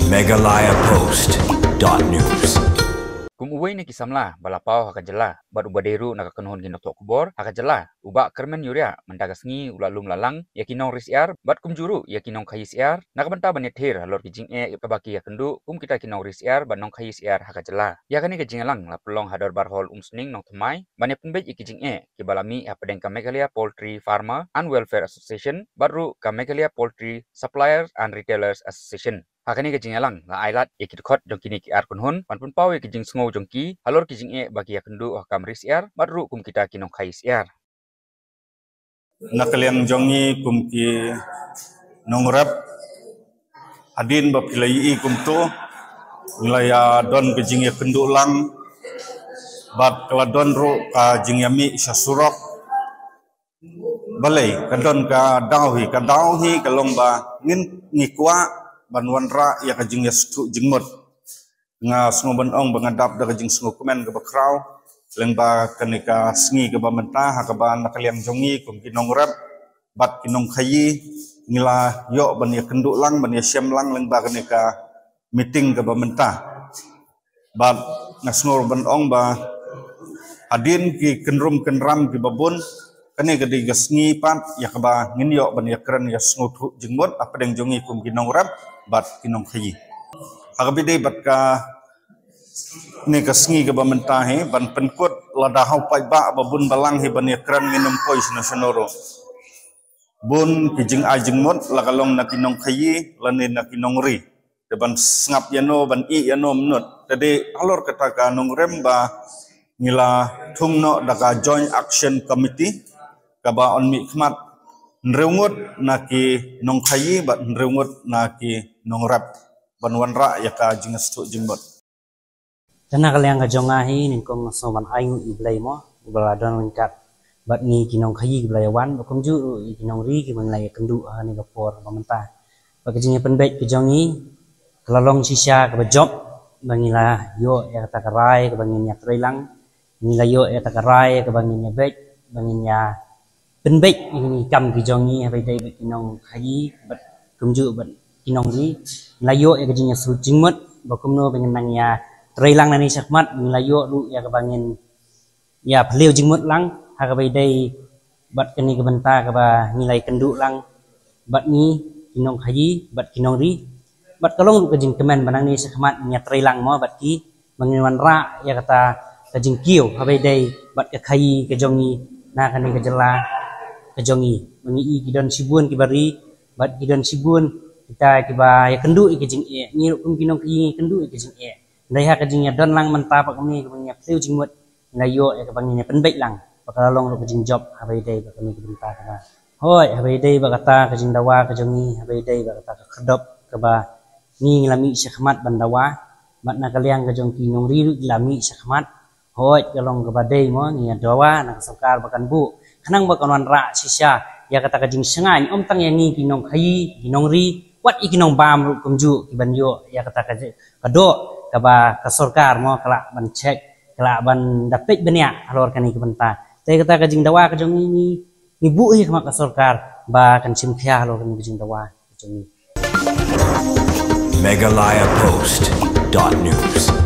megalayapost.news. Kum uway ni kisamla balapaw hakajala bad ubaderu nakakanhon ginatok kubor hakajala uba kermen yuria mendagas ngi ulalum lalang yakinong risiar bad kum juru yakinong khayisiar nakabanta banethir halor kijing kabaki yakendu kita kinong risiar banong khayisiar hakajala yakani kijingalang lapelong hadar barhol sning nong thmai bane punbej ikijing kibalami apedeng ka Meghalaya Poultry Farmer and Welfare Association baru ka Meghalaya Poultry Suppliers and Retailers Association. Hakani kijing alang la ailat yakit khot jongkini ki ar kunhun panpun paw kijing sngo jongki halor kijing bagi yakendu hakam risiar baru kum kita kinong khayisiar. Nakaliang jongi kum ki nongrap adin bapilai kum tu nilaya don kijing yakendu lang bat keladon ru ka jingyami sasurok balai kadon ka dauhi kalomba ngikwa banwanra ya kajing ya stu jingmot nga sngoban ong bangadap da kajing sngo kumen ga bakraw lengba kanika sngi ga bamenta hakaba nakaliang jongi kum kinongrap bat kinong khayi ngila yo ban ya kenduk lang ban ya syam lang lengba kanika meeting ga bamenta bat nasnor ban ong ba adin ki kenrum kenram ki babun kani gadi gasngi pat yakaba nginyo ban yakran ya sngotu jingmot apa deng jongi kum kinongrap bat kinong khayi agabide bat ka ne gasngi ga bamentahe ban penkut ladahau pai ba babun balang he ban yakran nginum pois nasionoro bun kijing ajingmot lakalong na kinong khayi lanin na kinongri deban sngap yano ban i yano mnut tadi alor kata ka nongrem ba ngila thungno daka joint action committee kaba on mi khmat nreungut naki nong khayi bat nreungut naki nongrap banwanra yaka jingastu jingbot tana kalyang kajongahi ningkong soman aing iblay mo ubaladon wingkat bat ngi kinong khayi iblayawan bakum ju kinong ri ki manglay kendu ni kapor pamenta bakajing penbet kejongi kelalong sisa kabajob bangila yo ya takarai kabangin ya trailang nila yo ya takarai kabangin ya bet bangin ya penbek ini kam kijongi habai dai kinong khayi bat kumju bat kinong ri layo ya kajing ya sujingmot bakumno pengenang ya trailang nani sakmat layo lu ya kabangin ya beliau jingmot lang hakabai dai bat kani kabenta kaba nilai kenduk lang bat ni kinong khayi bat kinong ri bat kalong lu kajing kemen banang ni sakmat nya trailang mo bat ki manginwan ra ya kata kajing kiu habai dai bat ka khayi kajongi na kani kajela kajongi mengi kidon sibun kibari bat kidon sibun kita kiba ya kendu ikijing ni kum kinong ki kendu ikijing dai ha kajing ya don lang menta pak kami kami pliu jingmut layo ya kabangnya penbek lang bakalong lu kajing job habai dai bak kami kebenta kaba hoi habai dai bak kata kajing dawa kajongi habai dai bak kata kedop kaba ni lami syahmat bandawa bat na kaliang kajong kinong ri lami syahmat hoi kalong kaba dai mo ni dawa nak sakar bakan bu kanang bakan ra sisa ya kata kajing sengai om tang yang ni kinong khayi kinong ri wat ikinong bam ru kumju kiban yo ya kata kajing kado kaba kasorkar mo kala ban cek kala ban dapet benia alor kani kebenta te kata kajing dawa kajong ni bu hi kama kasorkar ba kan simkhya alor kani kajing dawa kajong megalayapost.news.